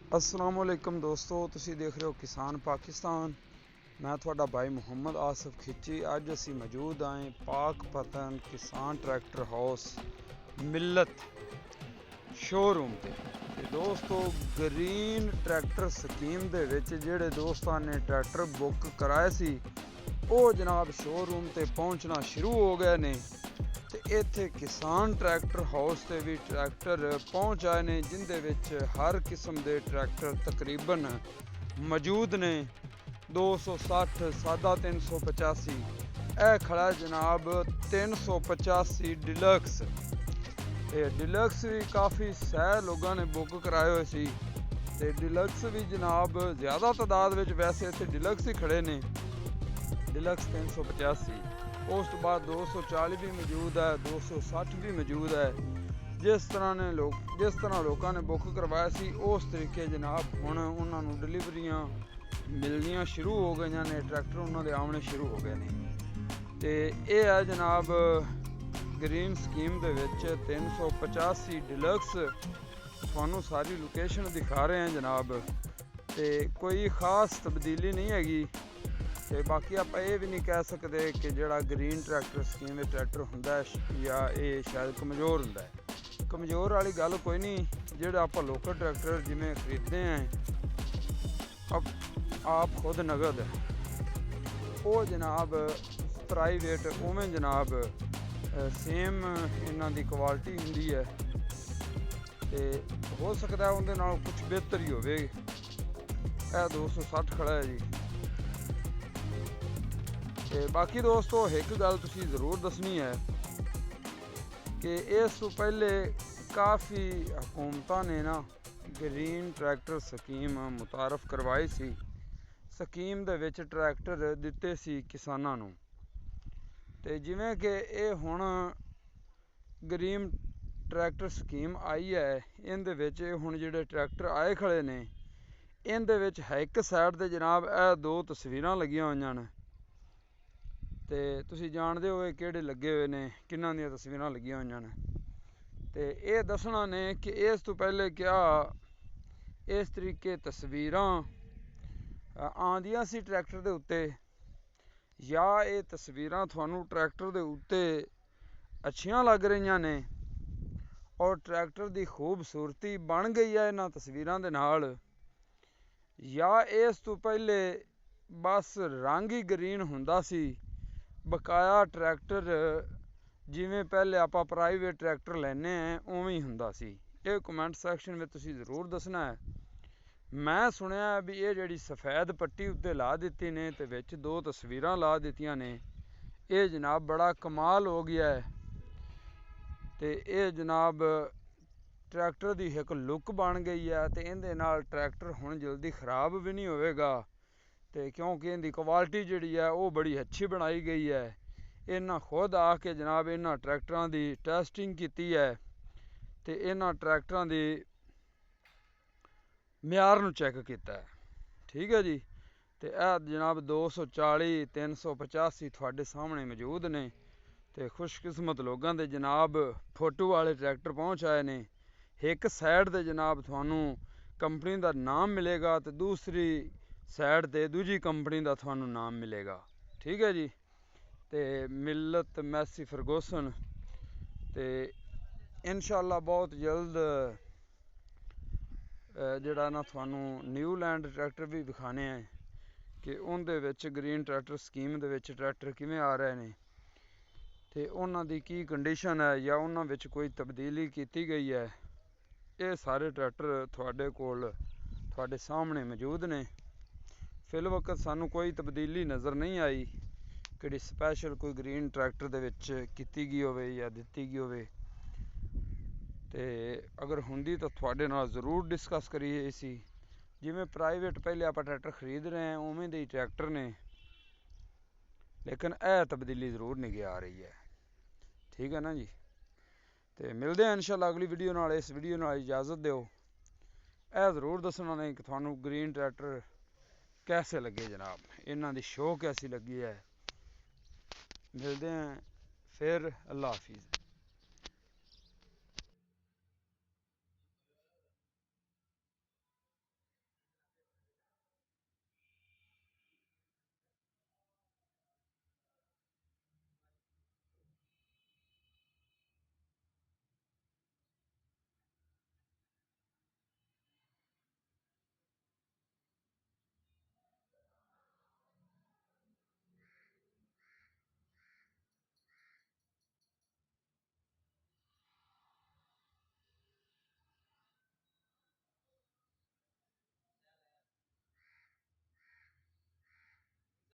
अस्सलाम वालेकुम दोस्तों, तुसी देख रहे हो किसान पाकिस्तान। मैं थोड़ा भाई मुहम्मद आसिफ खिची। अज असी मौजूद आए पाक पतन किसान ट्रैक्टर हाउस मिल्लत शोरूम ते दोस्तों ग्रीन ट्रैक्टर स्कीम दे विच जिहड़े दोस्तां ने ट्रैक्टर बुक कराए सी ਉਹ जनाब शोरूम ते पहुंचना शुरू हो गए ने। ਤੇ ਇੱਥੇ ਕਿਸਾਨ ਟਰੈਕਟਰ ਹਾਊਸ ਤੇ ਵੀ ਟਰੈਕਟਰ ਪਹੁੰਚ ਆਏ ਨੇ, ਜਿੰਦੇ ਵਿੱਚ ਹਰ ਕਿਸਮ ਦੇ ਟਰੈਕਟਰ ਤਕਰੀਬਨ ਮੌਜੂਦ ਨੇ। 260 ਸਾਦਾ 385 ਇਹ ਖੜਾ ਜਨਾਬ 385 ਡਿਲਕਸ। ਤੇ ਡਿਲਕਸ ਵੀ ਕਾਫੀ ਸਹਿ ਲੋਕਾਂ ਨੇ ਬੁੱਕ ਕਰਾਏ ਹੋਏ ਸੀ ਤੇ ਡਿਲਕਸ ਵੀ ਜਨਾਬ ਜ਼ਿਆਦਾ ਤਾਦਾਦ ਵਿੱਚ ਵੈਸੇ ਇੱਥੇ ਡਿਲਕਸ ਹੀ ਖੜੇ ਨੇ। ਡਿਲਕਸ 385 ਉਸ ਤੋਂ ਬਾਅਦ 240 ਵੀ ਮੌਜੂਦ ਹੈ, 260 ਵੀ ਮੌਜੂਦ ਹੈ। ਜਿਸ ਤਰ੍ਹਾਂ ਲੋਕਾਂ ਨੇ ਬੁੱਕ ਕਰਵਾਇਆ ਸੀ ਉਸ ਤਰੀਕੇ ਜਨਾਬ ਹੁਣ ਉਹਨਾਂ ਨੂੰ ਡਿਲੀਵਰੀਆਂ ਮਿਲਣੀਆਂ ਸ਼ੁਰੂ ਹੋ ਗਈਆਂ ਨੇ, ਟਰੈਕਟਰ ਉਹਨਾਂ ਦੇ ਆਉਣੇ ਸ਼ੁਰੂ ਹੋ ਗਏ ਨੇ। ਤੇ ਇਹ ਹੈ ਜਨਾਬ ਗ੍ਰੀਨ ਸਕੀਮ ਦੇ ਵਿੱਚ 385 ਡਿਲਕਸ। ਤੁਹਾਨੂੰ ਸਾਰੀ ਲੋਕੇਸ਼ਨ ਦਿਖਾ ਰਹੇ ਹਾਂ ਜਨਾਬ, ਤੇ ਕੋਈ ਖਾਸ ਤਬਦੀਲੀ ਨਹੀਂ ਹੈਗੀ। ਤੇ ਬਾਕੀ ਆਪਾਂ ਇਹ ਵੀ ਨਹੀਂ ਕਹਿ ਸਕਦੇ ਕਿ ਜਿਹੜਾ ਗ੍ਰੀਨ ਟਰੈਕਟਰ ਸਕੀਮ ਵਿੱਚ ਟਰੈਕਟਰ ਹੁੰਦਾ ਜਾਂ ਇਹ ਸ਼ਾਇਦ ਕਮਜ਼ੋਰ ਹੁੰਦਾ ਹੈ। ਕਮਜ਼ੋਰ ਵਾਲੀ ਗੱਲ ਕੋਈ ਨਹੀਂ। ਜਿਹੜਾ ਆਪਾਂ ਲੋਕਲ ਟਰੈਕਟਰ ਜਿਵੇਂ ਖਰੀਦਦੇ ਹਾਂ ਆਪ ਖੁਦ ਨਗਦ, ਉਹ ਜਨਾਬ ਪ੍ਰਾਈਵੇਟ ਉਵੇਂ ਜਨਾਬ ਸੇਮ ਇਹਨਾਂ ਦੀ ਕੁਆਲਿਟੀ ਹੁੰਦੀ ਹੈ ਤੇ ਹੋ ਸਕਦਾ ਉਹਦੇ ਨਾਲ ਕੁਝ ਬਿਹਤਰ ਹੀ ਹੋਵੇ। ਇਹ 260 ਖੜਾ ਹੈ ਜੀ। ਤੇ ਬਾਕੀ ਦੋਸਤੋ ਇੱਕ ਗੱਲ ਤੁਸੀਂ ਜ਼ਰੂਰ ਦੱਸਣੀ ਹੈ ਕਿ ਇਸ ਤੋਂ ਪਹਿਲੇ ਕਾਫੀ ਹਕੂਮਤਾਂ ਨੇ ਨਾ ਗ੍ਰੀਨ ਟਰੈਕਟਰ ਸਕੀਮ ਮੁਤਾਰਫ ਕਰਵਾਈ ਸੀ। ਸਕੀਮ ਦੇ ਵਿੱਚ ਟਰੈਕਟਰ ਦਿੱਤੇ ਸੀ ਕਿਸਾਨਾਂ ਨੂੰ। ਤੇ ਜਿਵੇਂ ਕਿ ਇਹ ਹੁਣ ਗ੍ਰੀਨ ਟਰੈਕਟਰ ਸਕੀਮ ਆਈ ਹੈ, ਇਹਦੇ ਵਿੱਚ ਹੁਣ ਜਿਹੜੇ ਟਰੈਕਟਰ ਆਏ ਖੜੇ ਨੇ ਇਹਦੇ ਵਿੱਚ ਹੈ ਇੱਕ ਸਾਈਡ ਤੇ ਜਨਾਬ ਇਹ ਦੋ ਤਸਵੀਰਾਂ ਲੱਗੀਆਂ ਹੋਈਆਂ ਨੇ। ਤੇ ਤੁਸੀਂ ਜਾਣਦੇ ਹੋ ਕਿਹੜੇ ਲੱਗੇ ਹੋਏ ਨੇ, ਕਿਹਨਾਂ ਦੀਆਂ ਤਸਵੀਰਾਂ ਲੱਗੀਆਂ ਹੋਈਆਂ ਨੇ। ਤੇ ਇਹ ਦੱਸਣਾ ਨੇ ਕਿ ਇਸ ਤੋਂ ਪਹਿਲੇ ਕਿਆ ਇਸ ਤਰੀਕੇ ਤਸਵੀਰਾਂ ਆਉਂਦੀਆਂ ਸੀ ਟਰੈਕਟਰ ਦੇ ਉੱਤੇ, ਜਾਂ ਇਹ ਤਸਵੀਰਾਂ ਤੁਹਾਨੂੰ ਟਰੈਕਟਰ ਦੇ ਉੱਤੇ ਅੱਛੀਆਂ ਲੱਗ ਰਹੀਆਂ ਨੇ ਔਰ ਟਰੈਕਟਰ ਦੀ ਖੂਬਸੂਰਤੀ ਬਣ ਗਈ ਹੈ ਇਹਨਾਂ ਤਸਵੀਰਾਂ ਦੇ ਨਾਲ, ਜਾਂ ਇਸ ਤੋਂ ਪਹਿਲੇ ਬਸ ਰੰਗ ਹੀ ਗ੍ਰੀਨ ਹੁੰਦਾ ਸੀ। ਬਕਾਇਆ ਟਰੈਕਟਰ ਜਿਵੇਂ ਪਹਿਲੇ ਆਪਾਂ ਪ੍ਰਾਈਵੇਟ ਟਰੈਕਟਰ ਲੈਂਦੇ ਹਾਂ ਉਵੇਂ ਹੀ ਹੁੰਦਾ ਸੀ। ਇਹ ਕਮੈਂਟ ਸੈਕਸ਼ਨ ਵਿੱਚ ਤੁਸੀਂ ਜ਼ਰੂਰ ਦੱਸਣਾ ਹੈ। ਮੈਂ ਸੁਣਿਆ ਵੀ ਇਹ ਜਿਹੜੀ ਸਫੈਦ ਪੱਟੀ ਉੱਤੇ ਲਾ ਦਿੱਤੀ ਨੇ ਤੇ ਵਿੱਚ ਦੋ ਤਸਵੀਰਾਂ ਲਾ ਦਿੱਤੀਆਂ ਨੇ, ਇਹ ਜਨਾਬ ਬੜਾ ਕਮਾਲ ਹੋ ਗਿਆ ਹੈ। ਤੇ ਇਹ ਜਨਾਬ ਟਰੈਕਟਰ ਦੀ ਇੱਕ ਲੁੱਕ ਬਣ ਗਈ ਹੈ ਤੇ ਇਹਦੇ ਨਾਲ ਟਰੈਕਟਰ ਹੁਣ ਜਲਦੀ ਖ਼ਰਾਬ ਵੀ ਨਹੀਂ ਹੋਵੇਗਾ। ਤੇ ਕਿਉਂਕਿ ਇਹਦੀ ਕੁਆਲਿਟੀ ਜਿਹੜੀ ਹੈ ਉਹ ਬੜੀ ਅੱਛੀ ਬਣਾਈ ਗਈ ਹੈ। ਇਹਨਾਂ ਖੁਦ ਆ ਕੇ ਜਨਾਬ ਇਹਨਾਂ ਟਰੈਕਟਰਾਂ ਦੀ ਟੈਸਟਿੰਗ ਕੀਤੀ ਹੈ ਤੇ ਇਹਨਾਂ ਟਰੈਕਟਰਾਂ ਦੀ ਮਿਆਰ ਨੂੰ ਚੈੱਕ ਕੀਤਾ ਹੈ। ਠੀਕ ਹੈ ਜੀ। ਤੇ ਇਹ ਜਨਾਬ 240 385 ਤੁਹਾਡੇ ਸਾਹਮਣੇ ਮੌਜੂਦ ਨੇ। ਤੇ ਖੁਸ਼ਕਿਸਮਤ ਲੋਕਾਂ ਦੇ ਜਨਾਬ ਫੋਟੋ ਵਾਲੇ ਟਰੈਕਟਰ ਪਹੁੰਚ ਆਏ ਨੇ। ਇੱਕ ਸਾਈਡ ਤੇ ਜਨਾਬ ਤੁਹਾਨੂੰ ਕੰਪਨੀ ਦਾ ਨਾਮ ਮਿਲੇਗਾ ਤੇ ਦੂਸਰੀ ਸਾਈਡ ਤੇ ਦੂਜੀ ਕੰਪਨੀ ਦਾ ਤੁਹਾਨੂੰ ਨਾਮ ਮਿਲੇਗਾ। ਠੀਕ ਹੈ ਜੀ। ਤੇ ਮਿਲਤ ਮੈਸੀ ਫਰਗੂਸਨ। ਤੇ ਇਨਸ਼ਾਅੱਲਾ ਬਹੁਤ ਜਲਦ ਜਿਹੜਾ ਨਾ ਤੁਹਾਨੂੰ ਨਿਊਲੈਂਡ ਟਰੈਕਟਰ ਵੀ ਵਿਖਾਣੇ ਹੈ ਕਿ ਉਹਦੇ ਵਿੱਚ ਗ੍ਰੀਨ ਟਰੈਕਟਰ ਸਕੀਮ ਦੇ ਵਿੱਚ ਟਰੈਕਟਰ ਕਿਵੇਂ ਆ ਰਹੇ ਨੇ ਤੇ ਉਹਨਾਂ ਦੀ ਕੀ ਕੰਡੀਸ਼ਨ ਹੈ ਜਾਂ ਉਹਨਾਂ ਵਿੱਚ ਕੋਈ ਤਬਦੀਲੀ ਕੀਤੀ ਗਈ ਹੈ। ਇਹ ਸਾਰੇ ਟਰੈਕਟਰ ਤੁਹਾਡੇ ਕੋਲ ਤੁਹਾਡੇ ਸਾਹਮਣੇ ਮੌਜੂਦ ਨੇ। ਫਿਲ ਵਕਤ ਸਾਨੂੰ ਕੋਈ ਤਬਦੀਲੀ ਨਜ਼ਰ ਨਹੀਂ ਆਈ ਕਿਹੜੀ ਸਪੈਸ਼ਲ ਕੋਈ ਗ੍ਰੀਨ ਟਰੈਕਟਰ ਦੇ ਵਿੱਚ ਕੀਤੀ ਗਈ ਹੋਵੇ ਜਾਂ ਦਿੱਤੀ ਗਈ ਹੋਵੇ। ਤੇ ਅਗਰ ਹੁੰਦੀ ਤਾਂ ਤੁਹਾਡੇ ਨਾਲ ਜ਼ਰੂਰ ਡਿਸਕਸ ਕਰੀਏ ਸੀ। ਜਿਵੇਂ ਪ੍ਰਾਈਵੇਟ ਪਹਿਲੇ ਆਪਾਂ ਟਰੈਕਟਰ ਖਰੀਦ ਰਹੇ ਹਾਂ ਉਵੇਂ ਦੇ ਹੀ ਟਰੈਕਟਰ ਨੇ, ਲੇਕਿਨ ਇਹ ਤਬਦੀਲੀ ਜ਼ਰੂਰ ਨਹੀਂ ਆ ਰਹੀ ਹੈ। ਠੀਕ ਹੈ ਨਾ ਜੀ। ਤੇ ਮਿਲਦੇ ਹਾਂ ਇਨਸ਼ਾਅੱਲਾ ਅਗਲੀ ਵੀਡੀਓ ਨਾਲ। ਇਸ ਵੀਡੀਓ ਨਾਲ ਇਜਾਜ਼ਤ ਦਿਓ। ਇਹ ਜ਼ਰੂਰ ਦੱਸਣਾ ਨੇ ਕਿ ਤੁਹਾਨੂੰ ਗ੍ਰੀਨ ਟਰੈਕਟਰ कैसे लगे जनाब, इन्हों की शो कैसी लगी है। मिलते हैं फिर। अल्लाह हाफिज़।